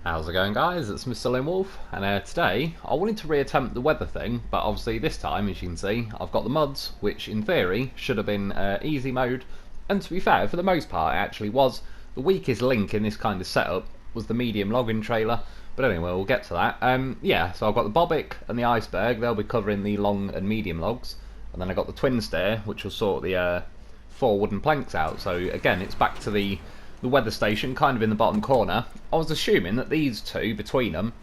How's it going, guys? It's Mr. Lone Wolf, and today I wanted to reattempt the weather thing, but obviously this time, as you can see, I've got the mods, which in theory should have been easy mode, and to be fair, for the most part it actually was. The weakest link in this kind of setup was the medium login trailer, but anyway, we'll get to that. Yeah, so I've got the Bobik and the Iceberg, they'll be covering the long and medium logs, and then I got the Twinsteer, which will sort the 4 wooden planks out, so again, it's back to the weather station, kind of in the bottom corner. I was assuming that these two, between them,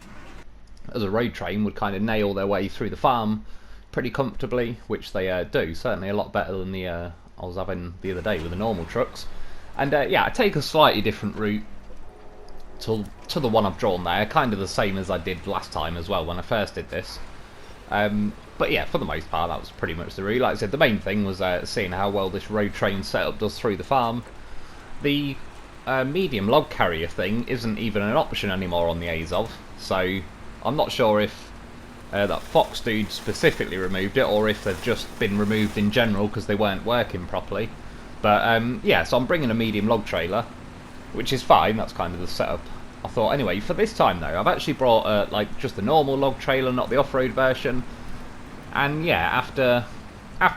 as a road train, would kind of nail their way through the farm pretty comfortably, which they do. Certainly a lot better than the I was having the other day with the normal trucks. And yeah, I take a slightly different route to the one I've drawn there, kind of the same as I did last time as well when I first did this. But yeah, for the most part, that was pretty much the route. Like I said, the main thing was seeing how well this road train setup does through the farm. The medium log carrier thing isn't even an option anymore on the Azov, so I'm not sure if that Fox dude specifically removed it or if they've just been removed in general because they weren't working properly. But yeah, so I'm bringing a medium log trailer, which is fine. That's kind of the setup I thought. Anyway, for this time though, I've actually brought like just the normal log trailer, not the off-road version. And yeah, after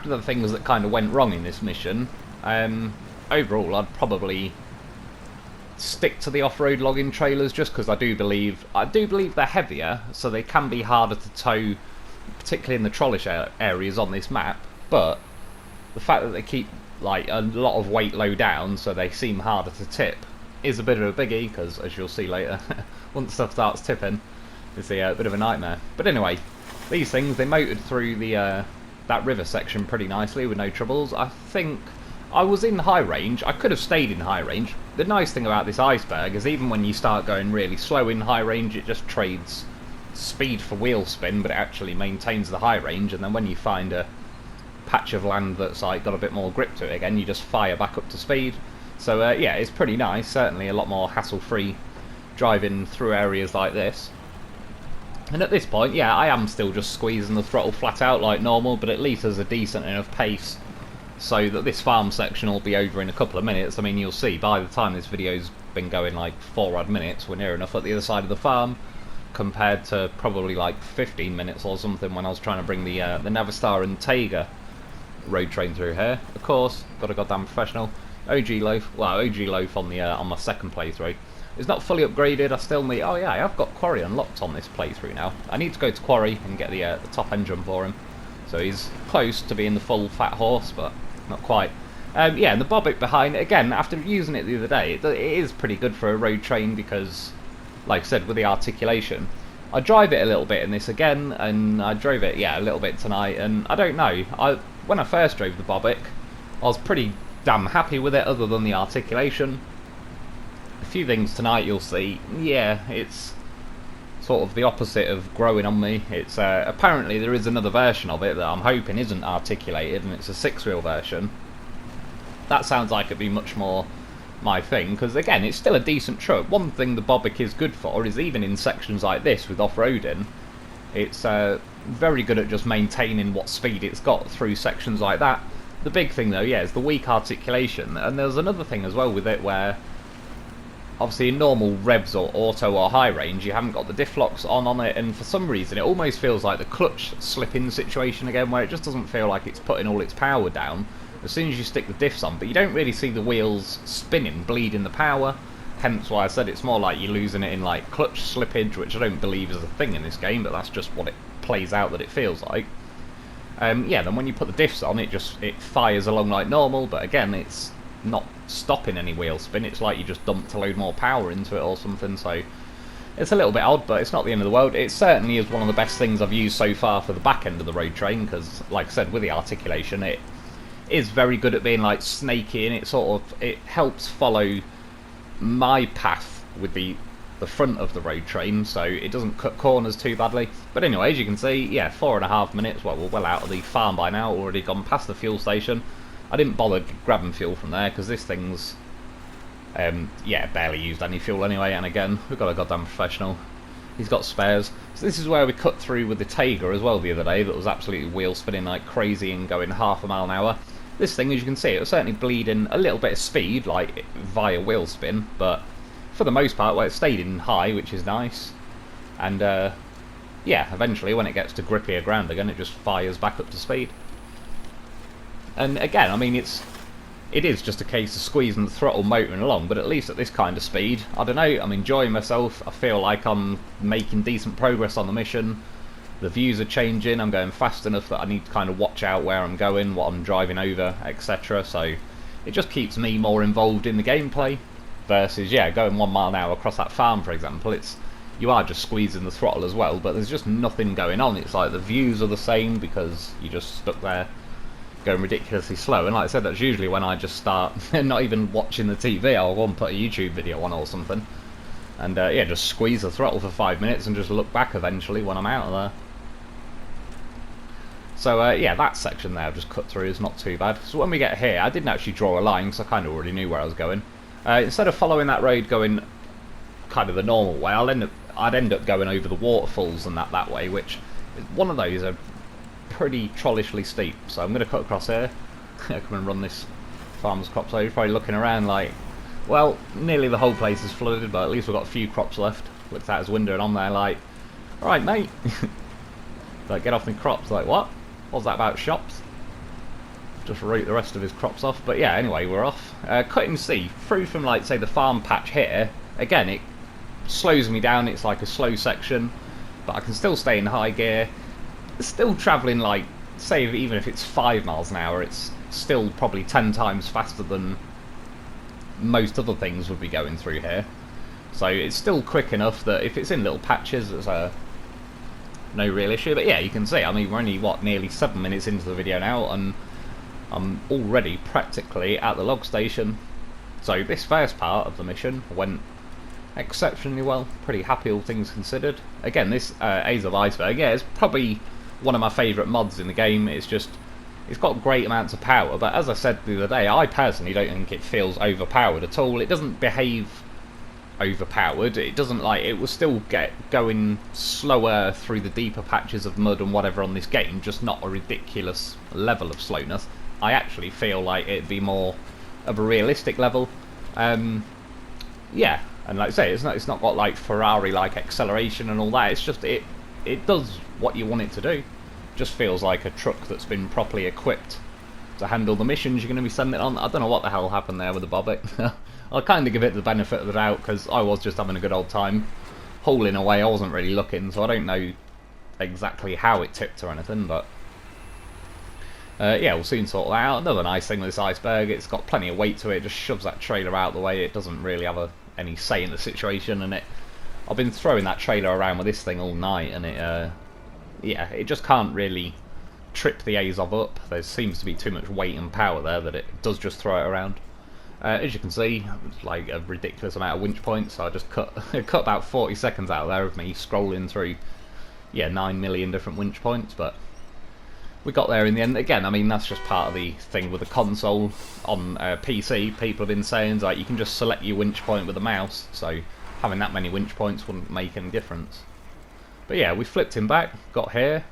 the things that kind of went wrong in this mission, overall I'd probably stick to the off-road logging trailers just because I do believe they're heavier, so they can be harder to tow, particularly in the trollish areas on this map. But the fact that they keep like a lot of weight low down, so they seem harder to tip, is a bit of a biggie. Because as you'll see later, once stuff starts tipping, it's a bit of a nightmare. But anyway, these things, they motored through the that river section pretty nicely with no troubles. I think I was in high range. I could have stayed in high range. The nice thing about this Iceberg is even when you start going really slow in high range, it just trades speed for wheel spin, but it actually maintains the high range, and then when you find a patch of land that's like got a bit more grip to it again, you just fire back up to speed. So yeah, it's pretty nice. Certainly a lot more hassle-free driving through areas like this. And at this point, yeah, I am still just squeezing the throttle flat out like normal, but at least there's a decent enough pace so that this farm section will be over in a couple of minutes. I mean, you'll see by the time this video's been going like 4 odd minutes, we're near enough at the other side of the farm, compared to probably like 15 minutes or something when I was trying to bring the Navistar and Taiga road train through here. Of course, got a goddamn professional. OG loaf, well, OG loaf on the on my second playthrough. It's not fully upgraded. I still need. Oh yeah, I've got Quarry unlocked on this playthrough now. I need to go to Quarry and get the top engine for him. So he's close to being the full fat horse, but not quite. Yeah, and the Bobik behind, again, after using it the other day, it is pretty good for a road train because, like I said, with the articulation, I drive it a little bit in this again, and I drove it, yeah, a little bit tonight, and I don't know, when I first drove the Bobik, I was pretty damn happy with it other than the articulation. A few things tonight you'll see, yeah, it's sort of the opposite of growing on me. It's apparently there is another version of it that I'm hoping isn't articulated, and it's a 6-wheel version. That sounds like it'd be much more my thing, because again, it's still a decent truck. One thing the Bobik is good for is even in sections like this with off-roading, it's very good at just maintaining what speed it's got through sections like that. The big thing though, yeah, is the weak articulation, and there's another thing as well with it where obviously in normal revs or auto or high range you haven't got the diff locks on it, and for some reason it almost feels like the clutch slipping situation again, where it just doesn't feel like it's putting all its power down as soon as you stick the diffs on, but you don't really see the wheels spinning, bleeding the power, hence why I said it's more like you're losing it in like clutch slippage, which I don't believe is a thing in this game, but that's just what it plays out that it feels like. Yeah, then when you put the diffs on, it fires along like normal, but again it's not stopping any wheel spin. It's like you just dumped a load more power into it or something, so it's a little bit odd, but it's not the end of the world. It certainly is one of the best things I've used so far for the back end of the road train, because like I said, with the articulation it is very good at being like snaky, and it helps follow my path with the front of the road train, so it doesn't cut corners too badly. But anyway, as you can see, yeah, 4.5 minutes, well, we're well out of the farm by now, already gone past the fuel station. I didn't bother grabbing fuel from there because this thing's yeah, barely used any fuel anyway, and again, we've got a goddamn professional. He's got spares. So this is where we cut through with the Taiga as well the other day, that was absolutely wheel spinning like crazy and going half a mile an hour. This thing, as you can see, it was certainly bleeding a little bit of speed, like via wheel spin, but for the most part, well, it stayed in high, which is nice. And yeah, eventually when it gets to grippier ground again, it just fires back up to speed. And again, I mean, it is just a case of squeezing the throttle, motoring along, but at least at this kind of speed, I don't know, I'm enjoying myself. I feel like I'm making decent progress on the mission. The views are changing, I'm going fast enough that I need to kind of watch out where I'm going, what I'm driving over, etc. So it just keeps me more involved in the gameplay, versus, yeah, going 1 mile an hour across that farm, for example. You are just squeezing the throttle as well, but there's just nothing going on. It's like the views are the same because you're just stuck there going ridiculously slow. And like I said, that's usually when I just start not even watching the TV. I'll go and put a YouTube video on or something, and yeah, just squeeze the throttle for 5 minutes and just look back eventually when I'm out of there. So yeah, that section there I've just cut through is not too bad. So when we get here, I didn't actually draw a line because I kind of already knew where I was going. Instead of following that road going kind of the normal way, I'd end up going over the waterfalls and that way, which one of those are pretty trollishly steep. So I'm going to cut across here, come and run this farmer's crop. So you're probably looking around like, well, nearly the whole place is flooded, but at least we've got a few crops left. Looks out his window and I'm there like, alright mate, like, get off the crops. Like, what? What's that about shops? Just root the rest of his crops off. But yeah, anyway, we're off. Cutting C through from, like, say the farm patch here. Again, it slows me down. It's like a slow section, but I can still stay in high gear. It's still travelling, like, say even if it's 5 miles an hour, it's still probably 10 times faster than most other things would be going through here. So it's still quick enough that if it's in little patches, it's no real issue. But yeah, you can see, I mean, we're only, what, nearly 7 minutes into the video now, and I'm already practically at the log station. So this first part of the mission went exceptionally well. Pretty happy, all things considered. Again, this Azov Iceberg, yeah, it's probably one of my favourite mods in the game. It's got great amounts of power, but as I said the other day, I personally don't think it feels overpowered at all. It doesn't behave overpowered. It doesn't, like, it will still get going slower through the deeper patches of mud and whatever on this game, just not a ridiculous level of slowness. I actually feel like it'd be more of a realistic level. Yeah, and like I say, it's not got like Ferrari like acceleration and all that. It's just it does what you want it to do. Just feels like a truck that's been properly equipped to handle the missions you're going to be sending on. I don't know what the hell happened there with the Bobik. I'll kind of give it the benefit of the doubt because I was just having a good old time hauling away. I wasn't really looking, so I don't know exactly how it tipped or anything, but yeah, we'll soon sort that out. Another nice thing with this Iceberg, it's got plenty of weight to it. It just shoves that trailer out of the way. It doesn't really have any say in the situation, and I've been throwing that trailer around with this thing all night, and yeah, it just can't really trip the Azov up. There seems to be too much weight and power there that it does just throw it around. As you can see, it's like a ridiculous amount of winch points, so I just cut about 40 seconds out of there of me scrolling through, yeah, 9 million different winch points, but we got there in the end. Again, I mean, that's just part of the thing with the console. On PC, people have been saying, like, you can just select your winch point with the mouse, so having that many winch points wouldn't make any difference. But yeah, we flipped him back, got here,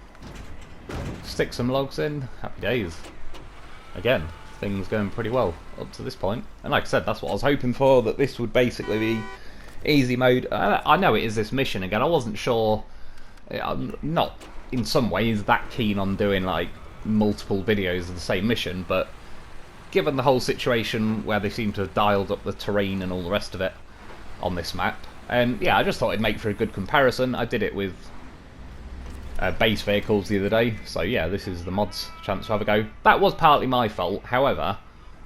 stick some logs in, happy days. Again, things going pretty well up to this point, and like I said, that's what I was hoping for, that this would basically be easy mode. I know it is this mission again. I wasn't sure, I'm not in some ways that keen on doing like multiple videos of the same mission, but given the whole situation where they seem to have dialed up the terrain and all the rest of it on this map, and yeah, I just thought it'd make for a good comparison. I did it with base vehicles the other day, so yeah, this is the mod's chance to have a go. That was partly my fault, however,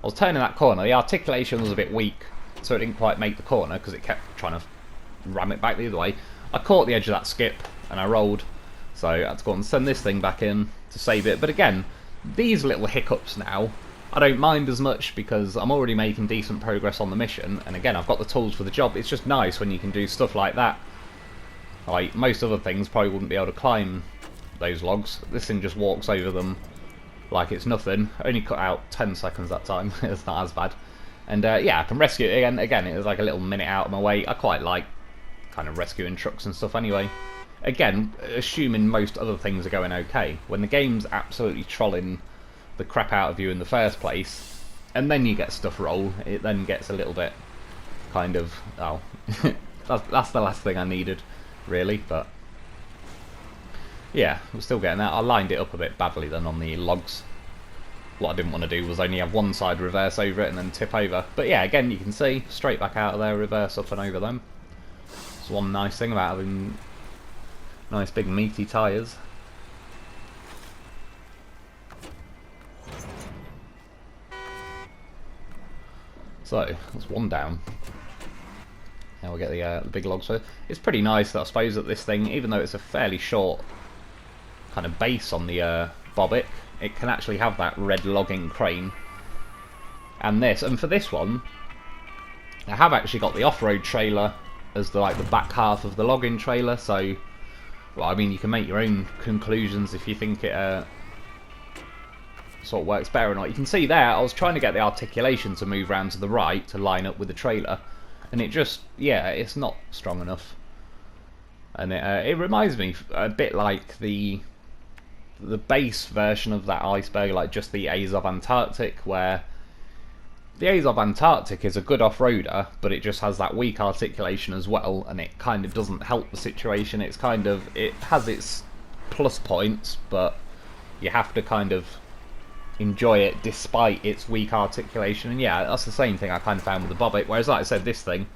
I was turning that corner, the articulation was a bit weak, so it didn't quite make the corner because it kept trying to ram it back the other way. I caught the edge of that skip and I rolled, so I had to go and send this thing back in to save it. But again, these little hiccups now, I don't mind as much because I'm already making decent progress on the mission, and again, I've got the tools for the job. It's just nice when you can do stuff like that. Like, most other things probably wouldn't be able to climb those logs. This thing just walks over them like it's nothing. Only cut out 10 seconds that time. It's not as bad. And yeah, I can rescue it again. Again, it was like a little minute out of my way. I quite like kind of rescuing trucks and stuff anyway. Again, assuming most other things are going okay. When the game's absolutely trolling the crap out of you in the first place, and then you get stuff roll, it then gets a little bit kind of, oh, That's the last thing I needed, really, but yeah, we're still getting that. I lined it up a bit badly then on the logs. What I didn't want to do was only have one side reverse over it and then tip over. But yeah, again, you can see, straight back out of there, reverse up and over them. It's one nice thing about having nice big meaty tyres. So, that's one down. Now we'll get the big logs. So it's pretty nice, I suppose, that this thing, even though it's a fairly short kind of base on the Bobik, it can actually have that red logging crane. And for this one, I have actually got the off-road trailer as the back half of the logging trailer. So, well, I mean, you can make your own conclusions if you think it sort of works better or not. You can see there, I was trying to get the articulation to move around to the right to line up with the trailer, and it just, yeah, it's not strong enough. And it reminds me a bit like the base version of that Iceberg, like just the Azov Antarctic, where the Azov Antarctic is a good off-roader, but it just has that weak articulation as well, and it kind of doesn't help the situation. It's kind of, it has its plus points, but you have to kind of enjoy it despite its weak articulation. And yeah, that's the same thing I kind of found with the Bobik, whereas like I said, this thing,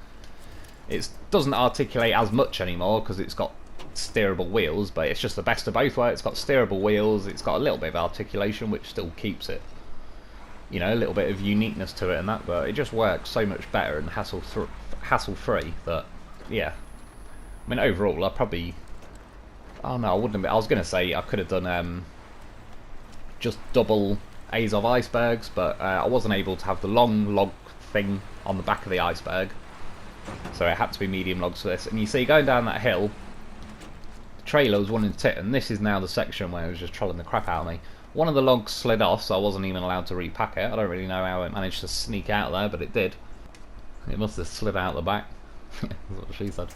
it doesn't articulate as much anymore because it's got steerable wheels, but it's just the best of both worlds. It's got steerable wheels, it's got a little bit of articulation, which still keeps it, you know, a little bit of uniqueness to it and that, but it just works so much better and hassle-free that, yeah. I mean, overall, I probably, oh no, I wouldn't have, I was going to say I could have done just double Azov Icebergs, but I wasn't able to have the long log thing on the back of the Iceberg, so it had to be medium logs for this. And you see, going down that hill, the trailer was wanting to tip, and this is now the section where it was just trolling the crap out of me. One of the logs slid off, so I wasn't even allowed to repack it. I don't really know how it managed to sneak out there, but it did. It must have slid out the back. That's what she said.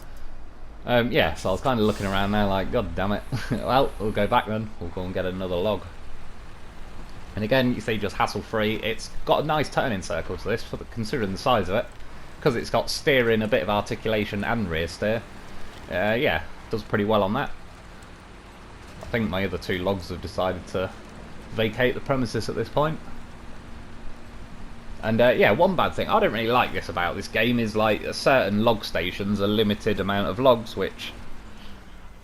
Yeah, so I was kind of looking around now like, god damn it. Well, we'll go back then. We'll go and get another log. And again, you see, just hassle-free. It's got a nice turning circle to this, considering the size of it. Because it's got steering, a bit of articulation and rear steer. Yeah, does pretty well on that. I think my other two logs have decided to vacate the premises at this point. And yeah, one bad thing I don't really like this about this game is like certain log stations, a limited amount of logs, which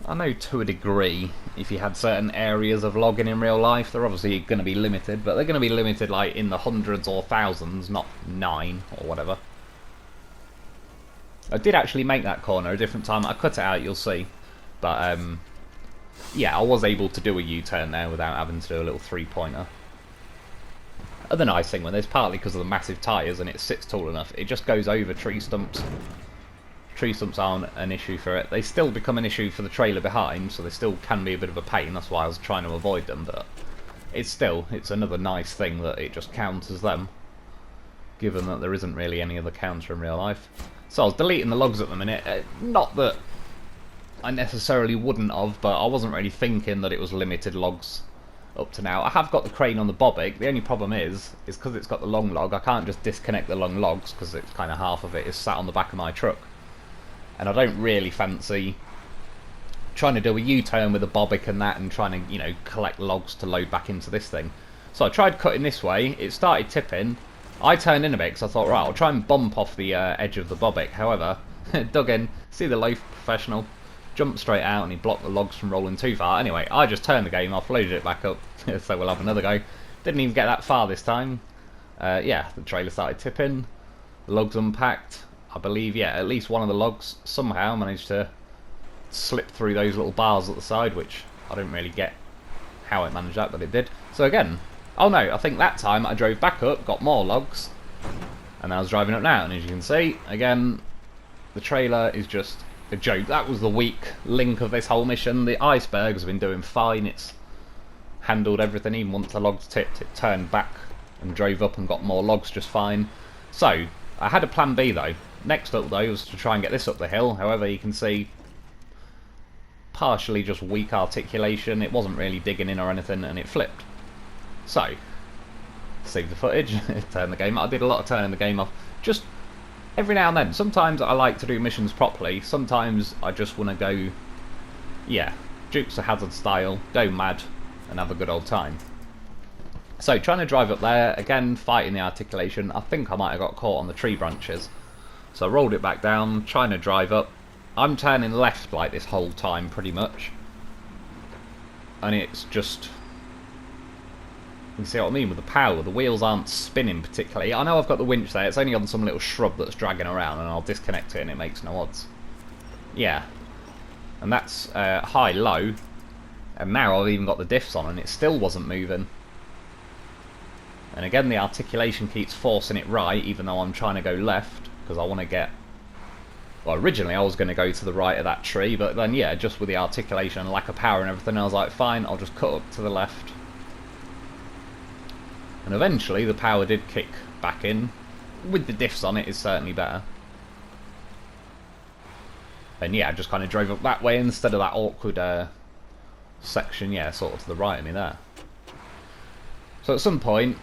I know to a degree, if you had certain areas of logging in real life, they're obviously going to be limited, but they're going to be limited like in the hundreds or thousands, not 9 or whatever. I did actually make that corner a different time. I cut it out, you'll see. But yeah, I was able to do a U-turn there without having to do a little three-pointer. Other nice thing with this, partly because of the massive tyres and it sits tall enough, it just goes over tree stumps. Tree stumps aren't an issue for it. They still become an issue for the trailer behind, so they still can be a bit of a pain. That's why I was trying to avoid them, but it's another nice thing that it just counters them, given that there isn't really any other counter in real life. So I was deleting the logs at the minute. Not that I necessarily wouldn't have, but I wasn't really thinking that it was limited logs up to now. I have got the crane on the Bobik. The only problem is because it's got the long log, I can't just disconnect the long logs because it's kind of half of it is sat on the back of my truck. And I don't really fancy trying to do a U-turn with a Bobik and that and trying to, you know, collect logs to load back into this thing. So I tried cutting this way, it started tipping. I turned in a bit because I thought, right, I'll try and bump off the edge of the Bobik. However, dug in, see the loaf professional, jumped straight out and he blocked the logs from rolling too far. Anyway, I just turned the game off, loaded it back up, so we'll have another go. Didn't even get that far this time. Yeah, the trailer started tipping, the logs unpacked. I believe, yeah, at least one of the logs somehow managed to slip through those little bars at the side, which I don't really get how it managed that, but it did. So again, oh no, I think that time I drove back up, got more logs, and I was driving up now, and as you can see, again, the trailer is just a joke. That was the weak link of this whole mission. The Iceberg has been doing fine, it's handled everything, even once the logs tipped, it turned back and drove up and got more logs just fine. So, I had a plan B though. Next up though was to try and get this up the hill. However, you can see partially just weak articulation. It wasn't really digging in or anything and it flipped. So, save the footage, turn the game off. I did a lot of turning the game off. Just every now and then, sometimes I like to do missions properly, sometimes I just want to go, yeah, Dukes of Hazzard style, go mad and have a good old time. So trying to drive up there, again fighting the articulation. I think I might have got caught on the tree branches. So I rolled it back down, trying to drive up. I'm turning left like this whole time pretty much. And it's just, you see what I mean with the power, the wheels aren't spinning particularly. I know I've got the winch there, it's only on some little shrub that's dragging around and I'll disconnect it and it makes no odds. Yeah. And that's high-low. And now I've even got the diffs on and it still wasn't moving. And again the articulation keeps forcing it right even though I'm trying to go left. Because I want to get... Well, originally I was going to go to the right of that tree, but then yeah, just with the articulation and lack of power and everything, I was like, fine, I'll just cut up to the left. And eventually the power did kick back in. With the diffs on it, it's certainly better. And yeah, I just kind of drove up that way instead of that awkward section, yeah, sort of to the right of me there. So at some point,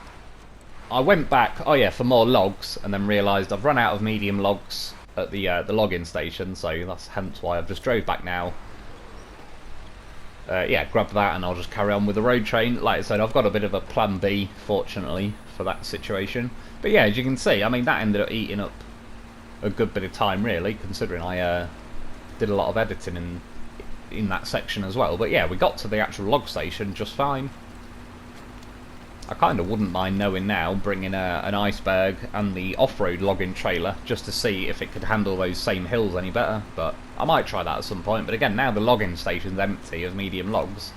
I went back, oh yeah, for more logs, and then realised I've run out of medium logs at the logging station, so that's hence why I've just drove back now. Yeah, grab that and I'll just carry on with the road train. Like I said, I've got a bit of a plan B, fortunately, for that situation. But yeah, as you can see, I mean, that ended up eating up a good bit of time, really, considering I did a lot of editing in that section as well. But yeah, we got to the actual log station just fine. I kind of wouldn't mind knowing now, bringing an Iceberg and the off-road logging trailer just to see if it could handle those same hills any better, but I might try that at some point. But again, now the logging station's empty of medium logs.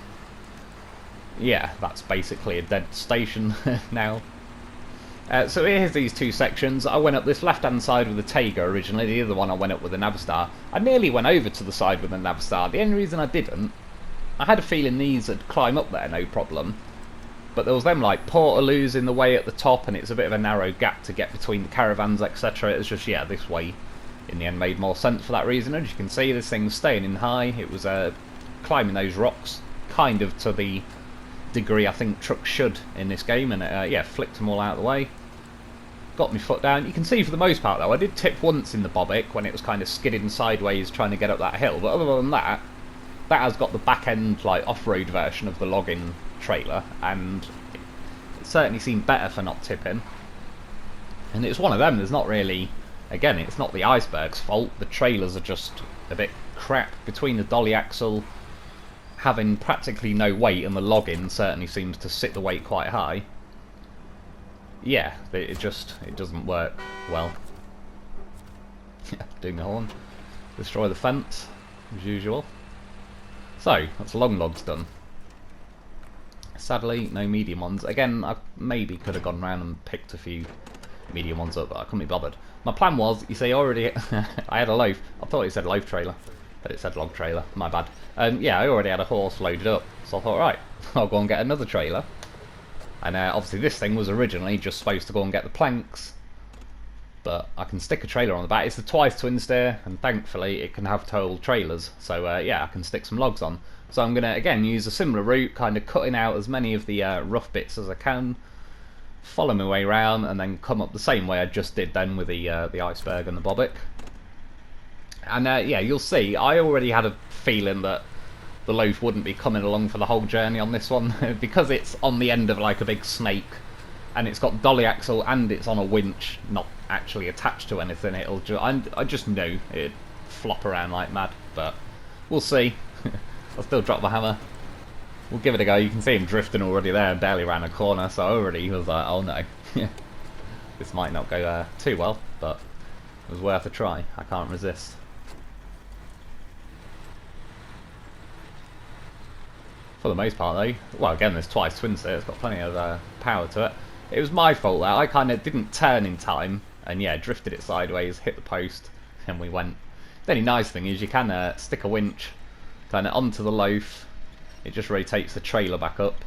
Yeah, that's basically a dead station now. So here's these two sections. I went up this left-hand side with the Tega originally, the other one I went up with the Navistar. I nearly went over to the side with the Navistar. The only reason I didn't, I had a feeling these would climb up there no problem. But there was them like portaloos in the way at the top, and it's a bit of a narrow gap to get between the caravans, etc. It was just, yeah, this way in the end made more sense for that reason. As you can see, this thing's staying in high. It was climbing those rocks kind of to the degree I think trucks should in this game, and yeah, flicked them all out of the way. Got my foot down. You can see for the most part though, I did tip once in the Bobik when it was kind of skidding sideways trying to get up that hill, but other than that, that has got the back end like off-road version of the logging trailer, and it certainly seemed better for not tipping. And it's one of them, there's not really, again, it's not the Iceberg's fault, the trailers are just a bit crap. Between the dolly axle having practically no weight and the logging certainly seems to sit the weight quite high, yeah, it doesn't work well. Doing the horn. Destroy the fence as usual. So that's long logs done. Sadly, no medium ones. Again, I maybe could have gone around and picked a few medium ones up, but I couldn't be bothered. My plan was, you see, already I had a loaf. I thought it said loaf trailer, but it said log trailer. My bad. Yeah, I already had a horse loaded up, so I thought, right, I'll go and get another trailer. And obviously this thing was originally just supposed to go and get the planks, but I can stick a trailer on the back. It's the twice Twinsteer, and thankfully it can have towable trailers, so yeah, I can stick some logs on. So I'm going to, again, use a similar route, kind of cutting out as many of the rough bits as I can, follow my way around, and then come up the same way I just did then with the Iceberg and the Bobik. And yeah, you'll see, I already had a feeling that the loaf wouldn't be coming along for the whole journey on this one, because it's on the end of like a big snake, and it's got dolly axle, and it's on a winch, not actually attached to anything. It'll I just knew it'd flop around like mad, but we'll see. I'll still drop the hammer. We'll give it a go. You can see him drifting already there, barely around a corner, so I already was like, oh no. This might not go too well, but it was worth a try. I can't resist. For the most part though, well again there's twice Twinsteer, it's got plenty of power to it. It was my fault there, I kind of didn't turn in time, and yeah, drifted it sideways, hit the post, and we went. The only nice thing is you can stick a winch kind of onto the loaf, it just rotates the trailer back up,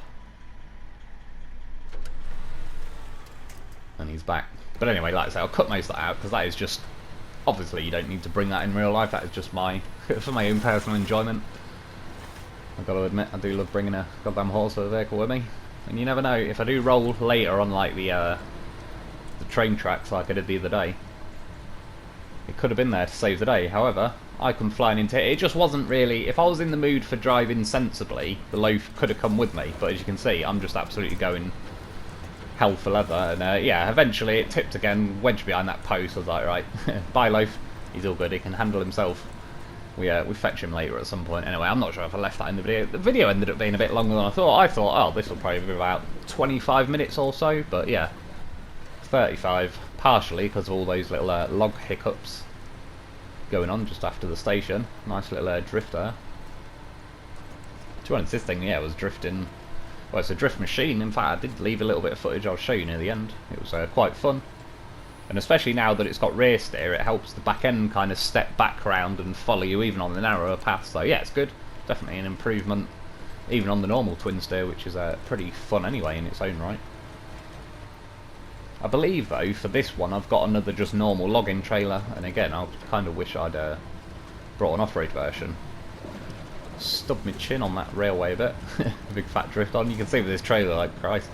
and he's back. But anyway, like I say, I'll cut most of that out, because that is just, obviously you don't need to bring that in real life, that is just my, for my own personal enjoyment. I've got to admit, I do love bringing a goddamn horse or a vehicle with me. And you never know, if I do roll later on like the train tracks like I did the other day, it could have been there to save the day. However, I come flying into it. It just wasn't really... If I was in the mood for driving sensibly, the loaf could have come with me. But as you can see, I'm just absolutely going hell for leather. And yeah, eventually it tipped again, wedged behind that post. I was like, right, bye loaf. He's all good. He can handle himself. We fetch him later at some point. Anyway, I'm not sure if I left that in the video. The video ended up being a bit longer than I thought. I thought, oh, this will probably be about 25 minutes or so. But yeah, 35. Partially because of all those little log hiccups going on just after the station. Nice little drift there. To be honest, this thing, yeah, was drifting. Well, it's a drift machine. In fact, I did leave a little bit of footage I'll show you near the end. It was quite fun. And especially now that it's got rear steer, it helps the back end kind of step back round and follow you even on the narrower path. So yeah, it's good. Definitely an improvement even on the normal Twinsteer, which is pretty fun anyway in its own right. I believe though, for this one I've got another just normal logging trailer, and again I kind of wish I'd brought an off-road version. Stubbed my chin on that railway a bit. Big fat drift on. You can see with this trailer, like, Christ,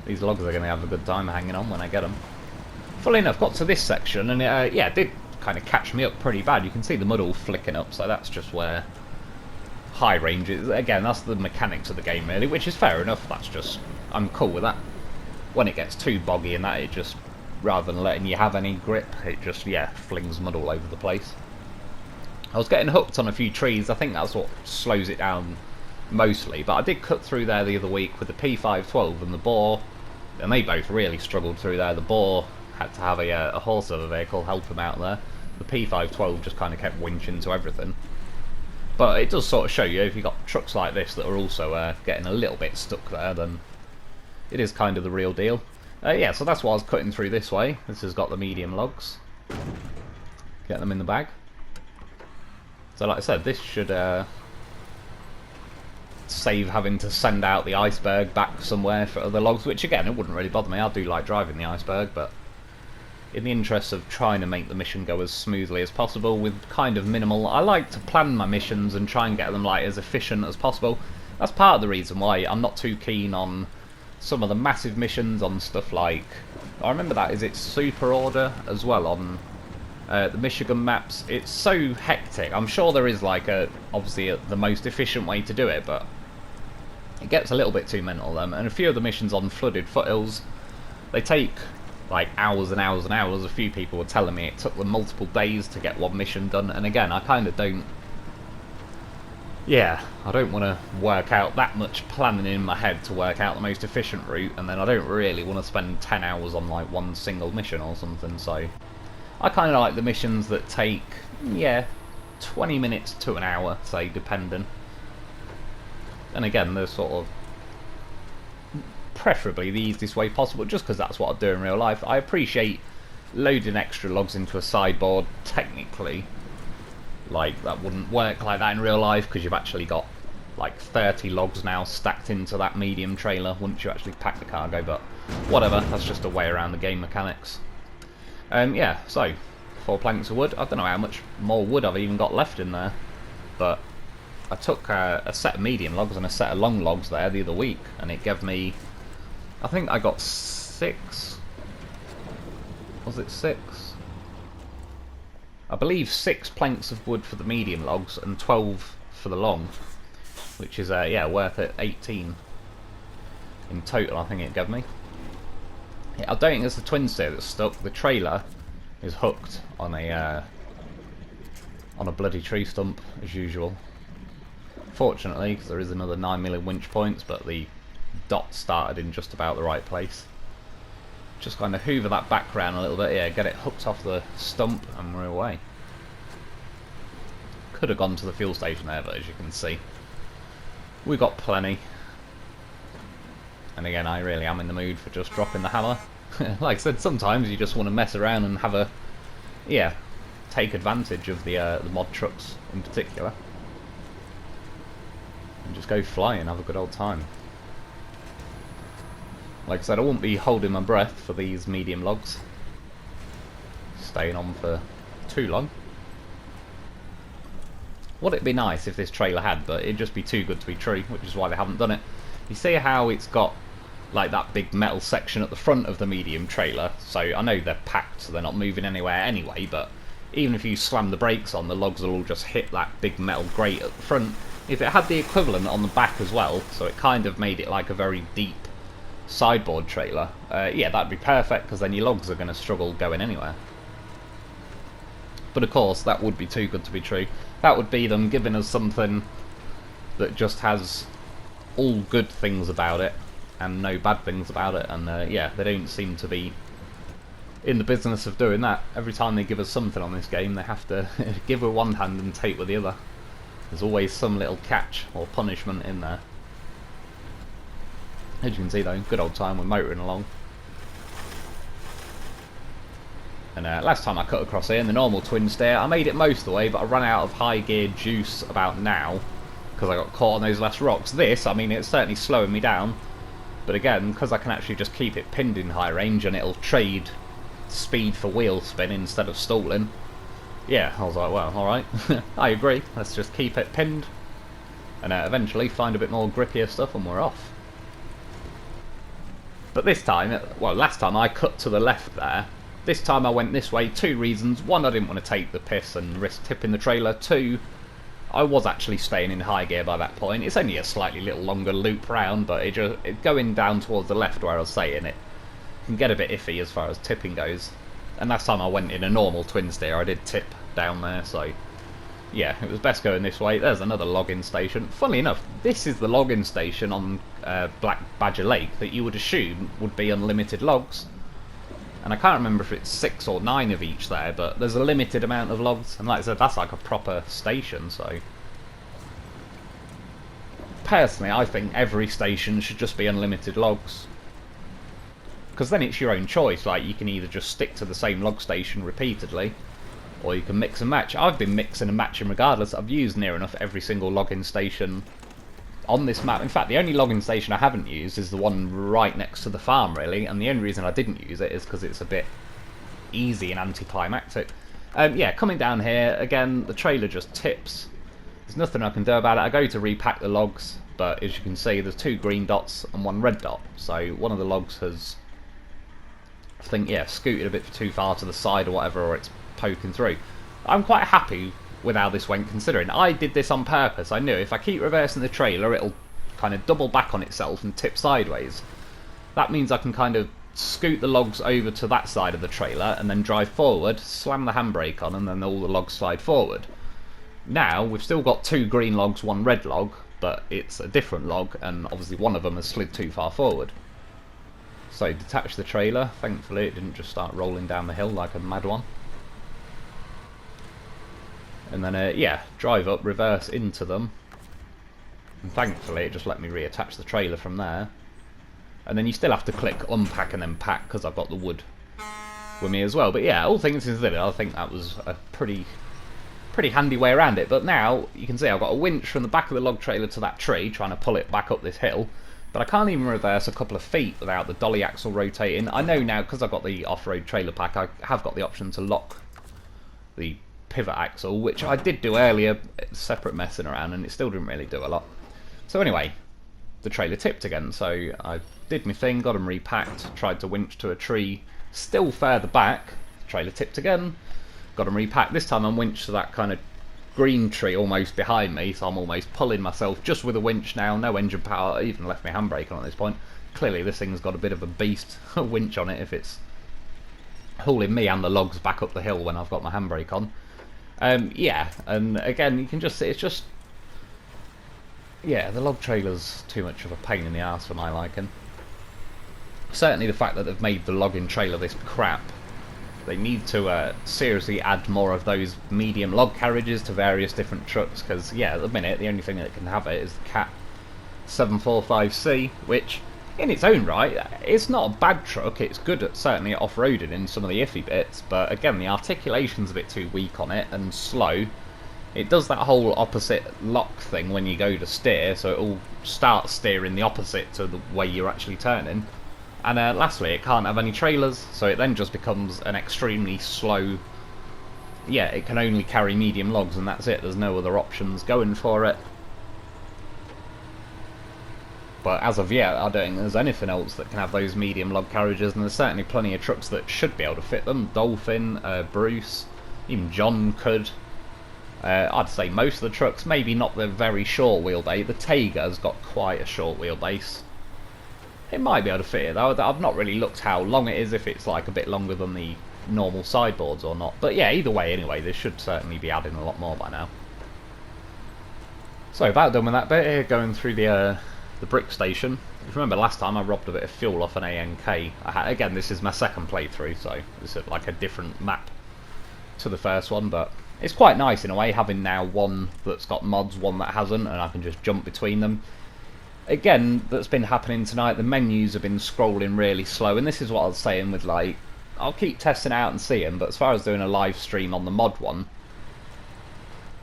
these logs are going to have a good time hanging on when I get them. Funnily enough, got to this section and it, yeah, it did kind of catch me up pretty bad. You can see the mud all flicking up, so that's just where high range is. Again, that's the mechanics of the game really, which is fair enough. That's just, I'm cool with that. When it gets too boggy and that, it just, rather than letting you have any grip, it just, yeah, flings mud all over the place. I was getting hooked on a few trees. I think that's what slows it down mostly, but I did cut through there the other week with the P512 and the boar, and they both really struggled through there. The boar had to have a horse of a vehicle help him out there. The P512 just kind of kept winching to everything. But it does sort of show you, if you've got trucks like this that are also getting a little bit stuck there, then it is kind of the real deal. Yeah, so that's what I was cutting through this way. This has got the medium logs. Get them in the bag. So like I said, this should save having to send out the Iceberg back somewhere for other logs, which again, it wouldn't really bother me. I do like driving the Iceberg, but in the interest of trying to make the mission go as smoothly as possible with kind of minimal, I like to plan my missions and try and get them like as efficient as possible. That's part of the reason why I'm not too keen on some of the massive missions on stuff like, I remember that, is it Super Order as well on the Michigan maps. It's so hectic. I'm sure there is like obviously the most efficient way to do it, but it gets a little bit too mental then. And a few of the missions on flooded foothills, they take like hours and hours and hours. A few people were telling me it took them multiple days to get one mission done, and again, I kind of don't, yeah, I don't want to work out that much planning in my head to work out the most efficient route, and then I don't really want to spend 10 hours on like one single mission or something. So I kind of like the missions that take, yeah, 20 minutes to an hour, say, depending. And again, they're sort of preferably the easiest way possible, just because that's what I do in real life. I appreciate loading extra logs into a sideboard. Technically, like, that wouldn't work like that in real life, because you've actually got like 30 logs now stacked into that medium trailer once you actually pack the cargo, but whatever, that's just a way around the game mechanics. Yeah, so 4 planks of wood. I don't know how much more wood I've even got left in there, but I took a set of medium logs and a set of long logs there the other week, and it gave me, I think I got 6, was it 6? I believe 6 planks of wood for the medium logs and 12 for the long, which is yeah, worth it. 18 in total I think it gave me. Yeah, I don't think it's the Twinsteer that's stuck. The trailer is hooked on a bloody tree stump as usual. Fortunately, because there is another 9mm winch points, but the dot started in just about the right place. Just kind of hoover that back round a little bit, yeah, get it hooked off the stump, and we're away. Could have gone to the fuel station there, but as you can see, we got plenty. And again, I really am in the mood for just dropping the hammer. Like I said, sometimes you just want to mess around and have a, yeah, take advantage of the mod trucks in particular, and just go fly and have a good old time. Like I said, I won't be holding my breath for these medium logs, staying on for too long. Would it be nice if this trailer had, but it'd just be too good to be true, which is why they haven't done it. You see how it's got like that big metal section at the front of the medium trailer, so I know they're packed so they're not moving anywhere anyway, but even if you slam the brakes on, the logs will all just hit that big metal grate at the front. If it had the equivalent on the back as well, so it kind of made it like a very deep sideboard trailer, yeah, that'd be perfect, because then your logs are going to struggle going anywhere. But of course, that would be too good to be true. That would be them giving us something that just has all good things about it and no bad things about it, and yeah, they don't seem to be in the business of doing that. Every time they give us something on this game, they have to give with one hand and take with the other. There's always some little catch or punishment in there. As you can see though, good old time we're motoring along. And last time I cut across here in the normal Twinsteer, I made it most of the way, but I ran out of high gear juice about now, because I got caught on those last rocks. This, I mean, it's certainly slowing me down, but again, because I can actually just keep it pinned in high range and it'll trade speed for wheel spin instead of stalling. Yeah, I was like, well, alright, I agree, let's just keep it pinned, and eventually find a bit more grippier stuff and we're off. But this time, well, last time I cut to the left there. This time I went this way, 2 reasons. 1, I didn't want to take the piss and risk tipping the trailer. 2, I was actually staying in high gear by that point. It's only a slightly little longer loop round, but going down towards the left where I was saying it can get a bit iffy as far as tipping goes. And last time I went in a normal Twinsteer, I did tip down there, so yeah, it was best going this way. There's another logging station. Funnily enough, this is the logging station on Black Badger Lake that you would assume would be unlimited logs. And I can't remember if it's 6 or 9 of each there, but there's a limited amount of logs, and like I said, that's like a proper station, so personally I think every station should just be unlimited logs, because then it's your own choice. Like, you can either just stick to the same log station repeatedly, or you can mix and match. I've been mixing and matching regardless. I've used near enough every single logging station on this map. In fact, the only logging station I haven't used is the one right next to the farm, really, and the only reason I didn't use it is because it's a bit easy and anticlimactic. Yeah, coming down here, again, the trailer just tips. There's nothing I can do about it. I go to repack the logs, but as you can see, there's 2 green dots and 1 red dot. So one of the logs has, I think, yeah, scooted a bit too far to the side or whatever, or it's poking through. I'm quite happy with how this went, considering I did this on purpose. I knew if I keep reversing the trailer, it'll kind of double back on itself and tip sideways. That means I can kind of scoot the logs over to that side of the trailer and then drive forward, slam the handbrake on, and then all the logs slide forward. Now we've still got 2 green logs, 1 red log, but it's a different log, and obviously one of them has slid too far forward. So detach the trailer. Thankfully it didn't just start rolling down the hill like a mad one. And then, yeah, drive up, reverse into them. And thankfully it just let me reattach the trailer from there. And then you still have to click unpack and then pack, because I've got the wood with me as well. But yeah, all things considered, I think that was a pretty handy way around it. But now, you can see I've got a winch from the back of the log trailer to that tree, trying to pull it back up this hill. But I can't even reverse a couple of feet without the dolly axle rotating. I know now, because I've got the off-road trailer pack, I have got the option to lock the pivot axle, which I did do earlier, separate messing around, and it still didn't really do a lot. So anyway, the trailer tipped again, so I did my thing, got them repacked, tried to winch to a tree still further back, the trailer tipped again, got them repacked. This time I'm winched to that kind of green tree almost behind me, so I'm almost pulling myself just with a winch now, no engine power. I even left my handbrake on at this point. Clearly this thing's got a bit of a beast winch on it if it's hauling me and the logs back up the hill when I've got my handbrake on. Yeah, and again, you can just see, it's just, yeah, the log trailer's too much of a pain in the arse for my liking. Certainly the fact that they've made the logging trailer this crap, they need to seriously add more of those medium log carriages to various different trucks, because, yeah, at the minute, the only thing that can have it is the Cat 745C, which, in its own right, it's not a bad truck. It's good at certainly off-roading in some of the iffy bits, but again, the articulation's a bit too weak on it and slow. It does that whole opposite lock thing when you go to steer, so it'll start steering the opposite to the way you're actually turning. And lastly, it can't have any trailers, so it then just becomes an extremely slow, yeah, it can only carry medium logs and that's it. There's no other options going for it. But as of yet, I don't think there's anything else that can have those medium log carriages, and there's certainly plenty of trucks that should be able to fit them. Dolphin, Bruce, Even John could. I'd say most of the trucks, maybe not the very short wheelbase. The Tayga's got quite a short wheelbase. It might be able to fit it though. I've not really looked how long it is, if it's like a bit longer than the normal sideboards or not. But yeah, either way anyway, they should certainly be adding a lot more by now. So about done with that bit here, going through the brick station. If you remember last time I robbed a bit of fuel off an ANK. Again, this is my second playthrough, so it's like a different map to the first one, but it's quite nice in a way having now one that's got mods, one that hasn't, and I can just jump between them. Again, that's been happening tonight, the menus have been scrolling really slow, and this is what I was saying with, like, I'll keep testing out and seeing, but as far as doing a live stream on the mod one,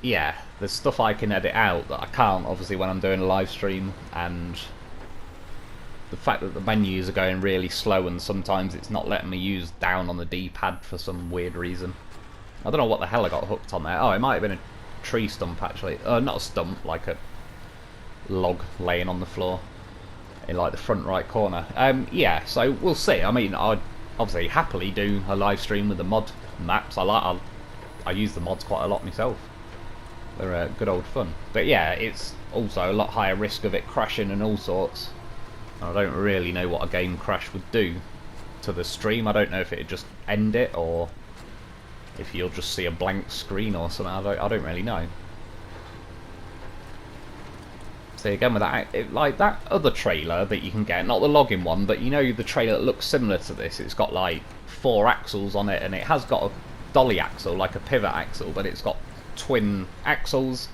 yeah, there's stuff I can edit out that I can't obviously when I'm doing a live stream, and the fact that the menus are going really slow and sometimes it's not letting me use down on the D-pad for some weird reason. I don't know what the hell I got hooked on there. Oh, it might have been a tree stump actually. Not a stump, like a log laying on the floor in like the front right corner. Yeah, so we'll see. I mean, I'd obviously happily do a live stream with the mod maps. I use the mods quite a lot myself. They're good old fun. But yeah, it's also a lot higher risk of it crashing and all sorts. I don't really know what a game crash would do to the stream. I don't know if it'd just end it or if you'll just see a blank screen or something. I don't really know. See, again with that, like that other trailer that you can get, not the login one, but you know the trailer that looks similar to this, it's got like 4 axles on it, and it has got a dolly axle, like a pivot axle, but it's got twin axles.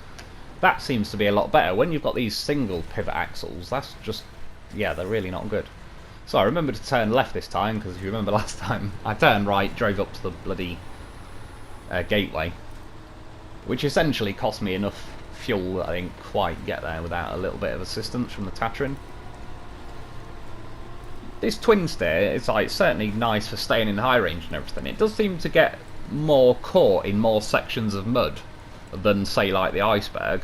That seems to be a lot better. When you've got these single pivot axles, that's just, yeah, they're really not good. So I remember to turn left this time, because if you remember last time, I turned right, drove up to the bloody gateway, which essentially cost me enough fuel that I didn't quite get there without a little bit of assistance from the Tatrin. This Twinsteer is like certainly nice for staying in high range and everything. It does seem to get more caught in more sections of mud than say like the Iceberg.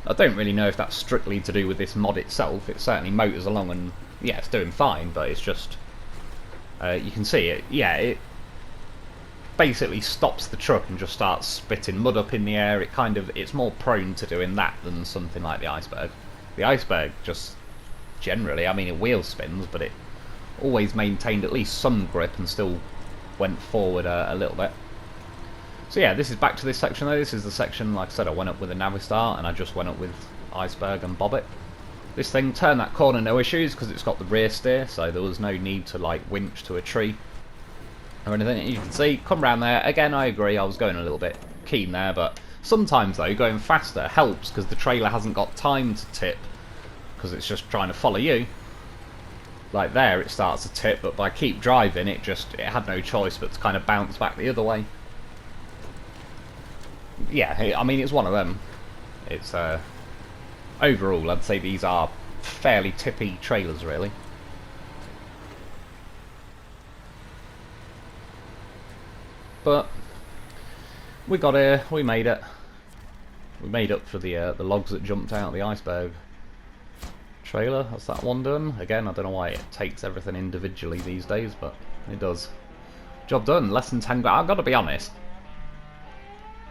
I don't really know if that's strictly to do with this mod itself. It certainly motors along and yeah, it's doing fine, but it's just you can see it. Yeah, it basically stops the truck and just starts spitting mud up in the air. It's more prone to doing that than something like the Iceberg. The Iceberg just generally, I mean, it wheel spins, but it always maintained at least some grip and still went forward a little bit. So yeah, this is back to this section though. This is the section, like I said, I went up with a Navistar and I just went up with Iceberg and Bobik. This thing turned that corner no issues because it's got the rear steer, so there was no need to like winch to a tree or anything. You can see, come round there, again I agree, I was going a little bit keen there, but sometimes though going faster helps because the trailer hasn't got time to tip because it's just trying to follow you. Like there it starts to tip, but by keep driving it had no choice but to kind of bounce back the other way. Yeah, I mean it's one of them. It's overall I'd say these are fairly tippy trailers really. But we got here, we made it. We made up for the logs that jumped out of the Iceberg trailer. That's that one done. Again, I don't know why it takes everything individually these days, but it does. Job done. Less than 10 grand. I've got to be honest.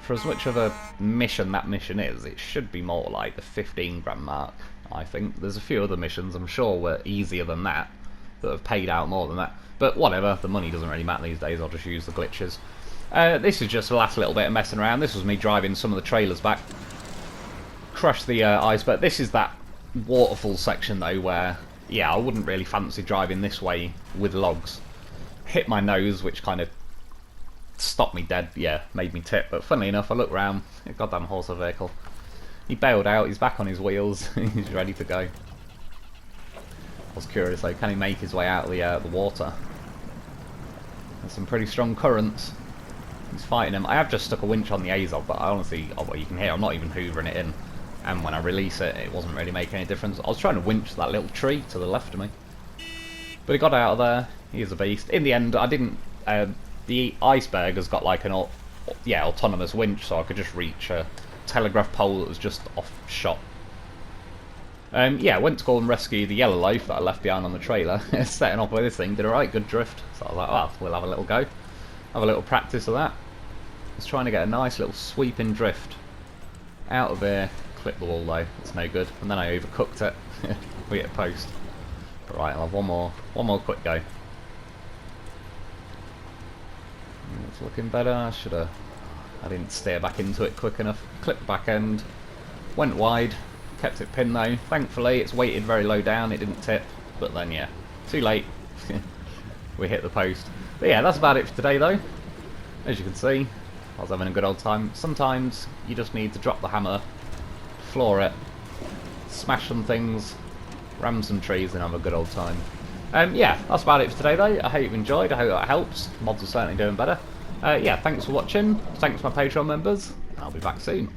For as much of a mission that mission is, it should be more like the 15 grand mark, I think. There's a few other missions I'm sure were easier than that have paid out more than that. But whatever, the money doesn't really matter these days. I'll just use the glitches. This is just the last little bit of messing around. This was me driving some of the trailers back. Crushed the Iceberg. This is that waterfall section though where, yeah, I wouldn't really fancy driving this way with logs. Hit my nose, which kind of stopped me dead. Yeah, made me tip. But funnily enough, I looked round. Goddamn horse of vehicle. He bailed out. He's back on his wheels. He's ready to go. I was curious though, can he make his way out of the water? There's some pretty strong currents. He's fighting him. I have just stuck a winch on the Azov, but I honestly, well, you can hear I'm not even hoovering it in. And when I release it, it wasn't really making any difference. I was trying to winch that little tree to the left of me. But he got out of there. He is a beast. In the end, I didn't... the Iceberg has got like an autonomous winch, so I could just reach a telegraph pole that was just off shot. Yeah, I went to go and rescue the yellow loaf that I left behind on the trailer. Setting off with this thing, did a right good drift. So I was like, well, we'll have a little go. Have a little practice of that. was trying to get a nice little sweeping drift out of here. Clip the wall though, it's no good. And then I overcooked it. We hit a post. Right, I'll have one more quick go. It's looking better. I didn't steer back into it quick enough. Clipped the back end, went wide, kept it pinned though. Thankfully it's weighted very low down, it didn't tip, but then yeah, too late. We hit the post. But yeah, that's about it for today though. As you can see, I was having a good old time. Sometimes you just need to drop the hammer, floor it, smash some things, ram some trees and have a good old time. Yeah, that's about it for today though. I hope you've enjoyed, I hope that helps. Mods are certainly doing better. Yeah, thanks for watching, thanks to my Patreon members, and I'll be back soon.